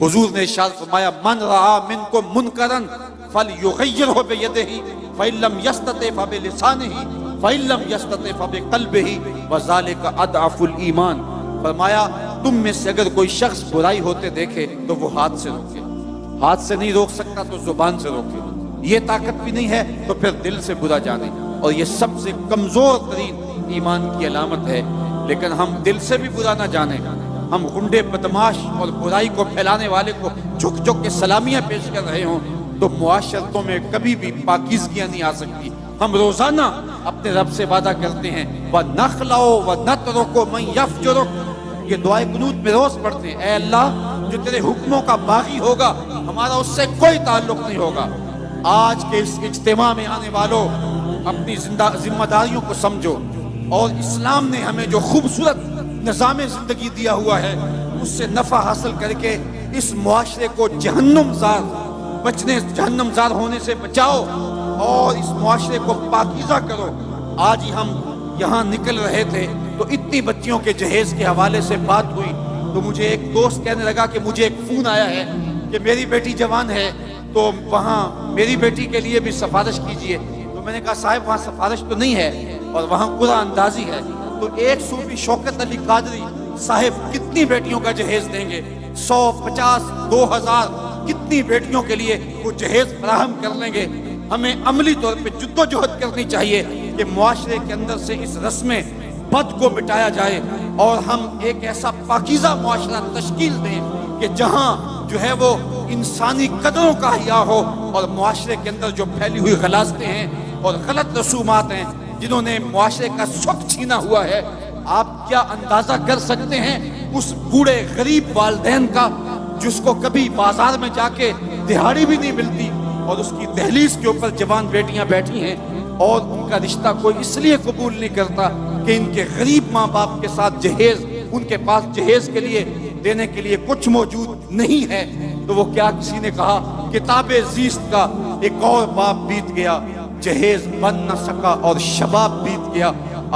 حضور نے ارشاد فرمایا من رعا منکم منکرن فلیغیرہ بیدہ فإن لم یستطع فبلسانہ فإن لم یستطع فبقلبہ وذالک اضعف الایمان۔ فرمایا تم میں سے اگر کوئی شخص برائی ہوتے دیکھے تو وہ ہاتھ سے روکے، ہاتھ سے نہیں روک سکتا تو زبان سے روکے، یہ طاقت بھی نہیں ہے تو پھر دل سے برا جانے، اور یہ سب سے کمزور ترین ایمان کی علامت ہے۔ لیکن ہم دل سے بھی برا نہ جانیں، ہم غنڈے بدماش اور برائی کو پھیلانے والے کو جھک جھک کے سلامیاں پیش کر رہے ہوں تو معاشرتوں میں کبھی بھی پاکیزگیاں نہیں آ سکتی۔ ہم روزانہ اپنے رب سے وعدہ کرتے ہیں وَنَخْلَعُ وَنَتْرُكُ مَنْ يَفْجُرُكُ، یہ دعائے قنوت میں روز پڑھتے ہیں، اے اللہ جو تیرے حکموں کا باغی ہوگا ہمارا اس سے کوئی تعلق نہیں ہوگا۔ آج کے اس اجتماع میں آنے والوں اپنی ذمہ داریوں کو سمجھو، اور اسلام نے ہمیں جو خوبصورت نظام زندگی دیا ہوا ہے اس سے نفع حاصل کر کے اس معاشرے کو جہنم زار ہونے سے بچاؤ اور اس معاشرے کو پاکیزہ کرو۔ آج ہی ہم یہاں نکل رہے تھے تو اتنی بچیوں کے جہیز کے حوالے سے بات ہوئی تو مجھے ایک دوست کہنے لگا کہ مجھے ایک فون آیا ہے کہ میری بیٹی جوان ہے تو وہاں میری بیٹی کے لیے بھی سفارش کیجئے۔ تو میں نے کہا صاحب وہاں سفارش تو نہیں ہے اور وہاں قرآن اندازی ہے۔ تو ایک صوفی شوکت علی قادری صاحب کتنی بیٹیوں کا جہیز دیں گے؟ 100، 50، 2000 کتنی بیٹیوں کے لیے وہ جہیز فراہم کر لیں گے؟ ہمیں عملی طور پہ جد و جہد کرنی چاہیے کہ معاشرے کے اندر سے اس رسم بد کو مٹایا جائے اور ہم ایک ایسا پاکیزہ معاشرہ تشکیل دیں کہ جہاں جو ہے وہ انسانی قدروں کا حیا ہو، اور معاشرے کے اندر جو پھیلی ہوئی غلاظتیں ہیں اور غلط رسومات ہیں جنہوں نے معاشرے کا سکھ چھینا ہوا ہے، آپ کیا اندازہ کر سکتے ہیں اس بوڑھے غریب والدین کا جس کو کبھی بازار میں جا کے دہاڑی بھی نہیں ملتی اور اس کی دہلیز کے اوپر جوان بیٹیاں بیٹھی ہیں اور ان کا رشتہ کوئی اس لیے قبول نہیں کرتا کہ ان کے غریب ماں باپ کے ساتھ جہیز، ان کے پاس جہیز کے لیے دینے کے لیے کچھ موجود نہیں ہے۔ تو وہ کیا کسی نے کہا کتاب زیست کا ایک اور باب بیت گیا، جہیز بن نہ سکا اور شباب بیت گیا۔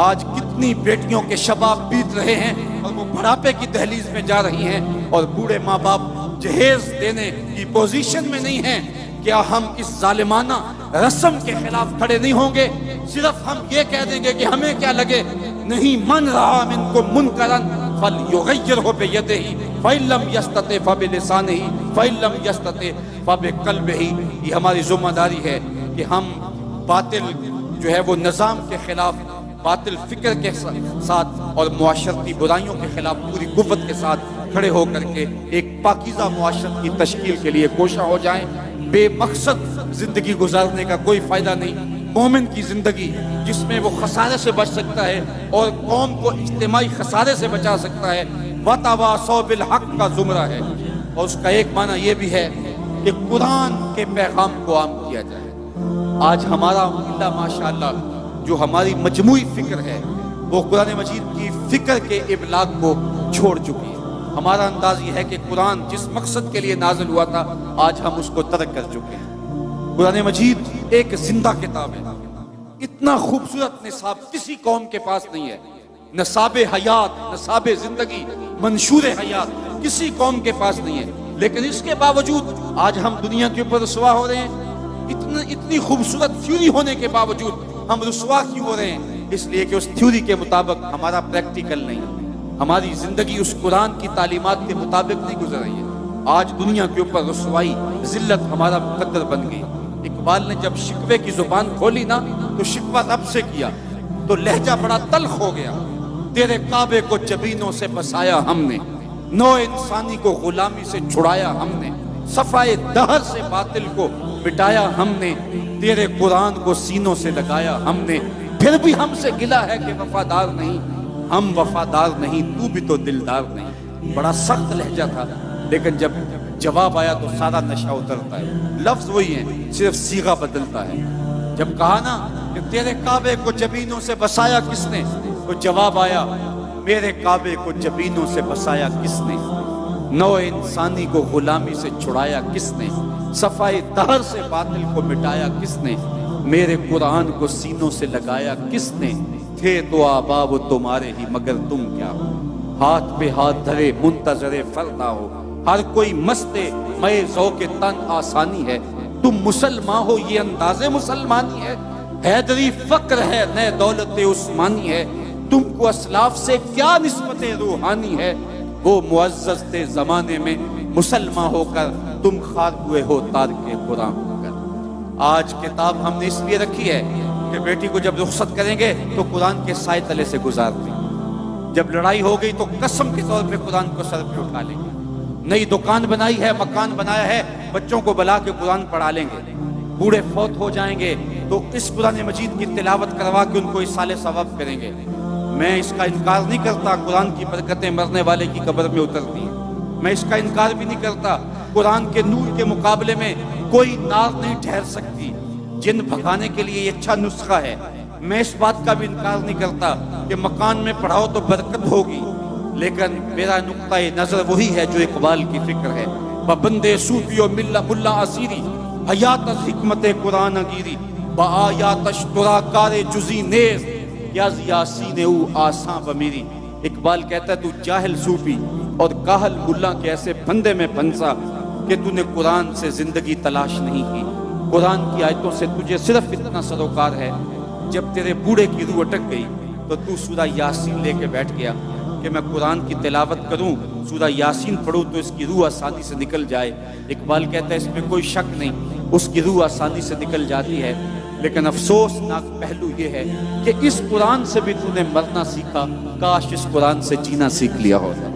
آج کتنی بیٹیوں کے شباب بیت رہے ہیں اور وہ بڑھاپے کی دہلیز میں جا رہی ہیں اور بوڑھے ماں باپ جہیز دینے کی پوزیشن میں نہیں ہیں۔ کیا ہم اس ظالمانہ رسم کے خلاف کھڑے نہیں ہوں گے؟ صرف ہم یہ کہہ دیں گے کہ ہمیں کیا لگے؟ نہیں، من رعا منکم منکرا فلیغیرہ بیدہ فإن لم یستطع فبلسانہ فإن لم یستطع فبقلبہ۔ یہ ہماری ذمہ داری ہے کہ ہم باطل جو ہے وہ نظام کے خلاف، باطل فکر کے ساتھ اور معاشرتی برائیوں کے خلاف پوری قوت کے ساتھ کھڑے ہو کر کے ایک پاکیزہ معاشرت کی تشکیل کے لیے کوشاں ہو جائیں۔ بے مقصد زندگی گزارنے کا کوئی فائدہ نہیں۔ مومن کی زندگی جس میں وہ خسارے سے بچ سکتا ہے اور قوم کو اجتماعی خسارے سے بچا سکتا ہے، وَتَوَاصَوْا بِالْحَقِّ کا زمرہ ہے، اور اس کا ایک معنی یہ بھی ہے کہ قرآن کے پیغام کو عام کیا جائے۔ آج ہمارا اللہ ماشاءاللہ جو ہماری مجموعی فکر ہے وہ قرآن مجید کی فکر کے ابلاغ کو چھوڑ چکی ہے۔ ہمارا انداز یہ ہے کہ قرآن جس مقصد کے لیے نازل ہوا تھا آج ہم اس کو ترک کر چکے ہیں۔ قرآن مجید ایک زندہ کتاب ہے، اتنا خوبصورت نصاب کسی قوم کے پاس نہیں ہے۔ نصاب حیات، نصاب زندگی، منشور حیات کسی قوم کے پاس نہیں ہے، لیکن اس کے باوجود آج ہم دنیا کے اوپر رسوا ہو رہے ہیں۔ اتنی خوبصورت تھیوری ہونے کے باوجود ہم رسوا کیوں ہو رہے ہیں؟ اس لیے کہ اس تھیوری کے مطابق ہمارا پریکٹیکل نہیں، ہماری زندگی اس قرآن کی تعلیمات کے مطابق نہیں گزر رہی ہے۔ آج دنیا کے اوپر رسوائی، ذلت ہمارا مقدر بن گئی۔ اقبال نے جب شکوے کی زبان کھولی نا تو شکوہ رب سے کیا تو لہجہ بڑا تلخ ہو گیا۔ تیرے کعبے کو جبینوں سے بسایا ہم نے، نو انسانی کو غلامی سے چھڑایا ہم نے، صفائے دہر سے باطل کو مٹایا ہم نے، تیرے قرآن کو سینوں سے لگایا ہم نے، پھر بھی ہم سے گلا ہے کہ وفادار نہیں، ہم وفادار نہیں، تو بھی تو دلدار نہیں۔ بڑا سخت لہجہ تھا، لیکن جب جواب آیا تو سارا نشہ اترتا ہے۔ لفظ وہی ہیں، صرف صیغہ بدلتا ہے۔ جب کہا نا کہ تیرے کعبے کو جبینوں سے بسایا کس نے، تو جواب آیا میرے کعبے کو جبینوں سے بسایا کس نے، نو انسانی کو غلامی سے چھڑایا کس نے، صفائے دہر سے باطل کو مٹایا کس نے، میرے قرآن کو سینوں سے لگایا کس نے، تھے تو آبا وہ تمہارے ہی مگر تم کیا ہو، ہاتھ پہ ہاتھ دھرے منتظر فردا ہو، ہر کوئی مستے میں ذوق تن آسانی ہے، تم مسلمان ہو یہ انداز مسلمانی ہے، حیدری فقر ہے نئے دولت عثمانی ہے، تم کو اسلاف سے کیا نسبت روحانی ہے، وہ معزز تھے زمانے میں مسلمان ہو کر، تم خار ہوئے ہو تارک قرآن ہو کر۔ آج کتاب ہم نے اس لیے رکھی ہے کہ بیٹی کو جب رخصت کریں گے تو قرآن کے سائے تلے سے گزار دیں، جب لڑائی ہو گئی تو قسم کے طور پہ قرآن کو سر پہ اٹھا لیں گے، نئی دکان بنائی ہے، مکان بنایا ہے، بچوں کو بلا کے قرآن پڑھا لیں گے، بوڑھے فوت ہو جائیں گے تو اس قرآن مجید کی تلاوت کروا کے ان کو اصالہ ثواب کریں گے۔ میں اس کا انکار نہیں کرتا قرآن کی برکتیں مرنے والے کی قبر میں اترتی ہیں، میں اس کا انکار بھی نہیں کرتا قرآن کے نور کے مقابلے میں کوئی نار نہیں ٹھہر سکتی، جن بھگانے کے لیے یہ اچھا نسخہ ہے۔ میں اس بات کا بھی انکار نہیں کرتا کہ مکان میں پڑھاؤ تو برکت ہوگی، لیکن میرا نقطہ نظر وہی ہے جو اقبال کی فکر ہے، بندے صوفی و ملا اسیری حیات از حکمت قرآن گیری بآیات اشترا کار جزی نیز یاز یاسین او آساں بمیری۔ اقبال کہتا ہے تو جاہل صوفی اور کاہل ملا کے ایسے بندے میں پھنسا کہ تو نے قرآن سے زندگی تلاش نہیں کی، قرآن کی آیتوں سے تجھے صرف اتنا سروکار ہے، جب تیرے بوڑھے کی روح اٹک گئی تو تو سورہ یاسین لے کے بیٹھ گیا کہ میں قرآن کی تلاوت کروں، سورہ یاسین پڑھوں تو اس کی روح آسانی سے نکل جائے۔ اقبال کہتا ہے اس میں کوئی شک نہیں، اس کی روح آسانی سے نکل جاتی ہے، لیکن افسوسناک پہلو یہ ہے کہ اس قرآن سے بھی تو نے مرنا سیکھا، کاش اس قرآن سے جینا سیکھ لیا ہوتا۔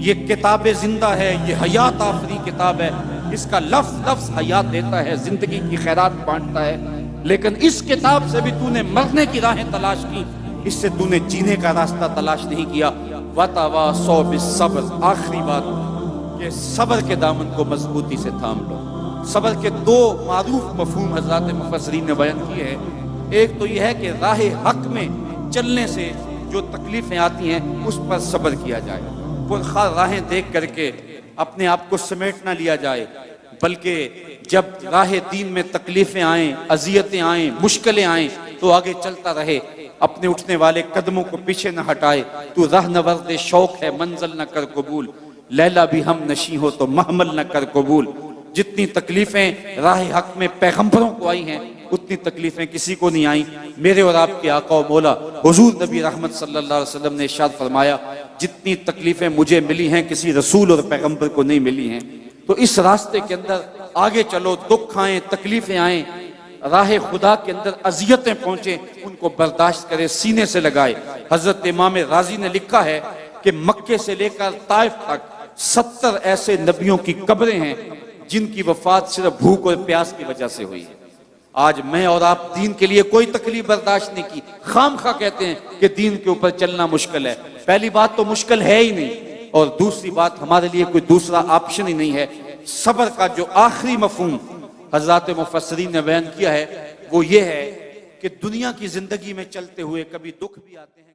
یہ کتاب زندہ ہے، یہ حیات آفری کتاب ہے، اس کا لفظ لفظ حیات دیتا ہے، زندگی کی خیرات بانٹتا ہے، لیکن اس کتاب سے بھی تو نے مرنے کی راہیں تلاش کی، اس سے تو نے جینے کا راستہ تلاش نہیں کیا۔ وَتَوَاصَوْا بِالصَّبْرِ، آخری بات کہ صبر کے دامن کو مضبوطی سے تھام لو۔ صبر کے دو معروف مفہوم حضرات مفسرین نے بیان کیے ہیں، ایک تو یہ ہے کہ راہ حق میں چلنے سے جو تکلیفیں آتی ہیں اس پر صبر کیا جائے، پرخار راہیں دیکھ کر کے اپنے آپ کو سمیٹ نہ لیا جائے، بلکہ جب راہ دین میں تکلیفیں آئیں، اذیتیں آئیں، مشکلیں آئیں تو آگے چلتا رہے، اپنے اٹھنے والے قدموں کو پیچھے نہ ہٹائے۔ تو رہنورد شوق ہے منزل نہ کر قبول، لیلا بھی ہم نشیں ہو تو محمل نہ کر قبول۔ جتنی تکلیفیں راہ حق میں پیغمبروں کو آئی ہیں اتنی تکلیفیں کسی کو نہیں آئیں۔ میرے اور آپ کے آقا و مولا حضور نبی رحمت صلی اللہ علیہ وسلم نے ارشاد فرمایا جتنی تکلیفیں مجھے ملی ہیں کسی رسول اور پیغمبر کو نہیں ملی ہیں۔ تو اس راستے کے اندر آگے چلو، دکھ آئیں، تکلیفیں آئیں، راہ خدا کے اندر اذیتیں پہنچیں، ان کو برداشت کرے، سینے سے لگائے۔ حضرت امام رازی نے لکھا ہے کہ مکے سے لے کر طائف تک 70 ایسے نبیوں کی قبریں ہیں جن کی وفات صرف بھوک اور پیاس کی وجہ سے ہوئی ہے۔ آج میں اور آپ دین کے لیے کوئی تکلیف برداشت نہیں کی، خام خواہ کہتے ہیں کہ دین کے اوپر چلنا مشکل ہے۔ پہلی بات تو مشکل ہے ہی نہیں، اور دوسری بات ہمارے لیے کوئی دوسرا آپشن ہی نہیں ہے۔ صبر کا جو آخری مفہوم حضرات مفسرین نے بیان کیا ہے وہ یہ ہے کہ دنیا کی زندگی میں چلتے ہوئے کبھی دکھ بھی آتے ہیں۔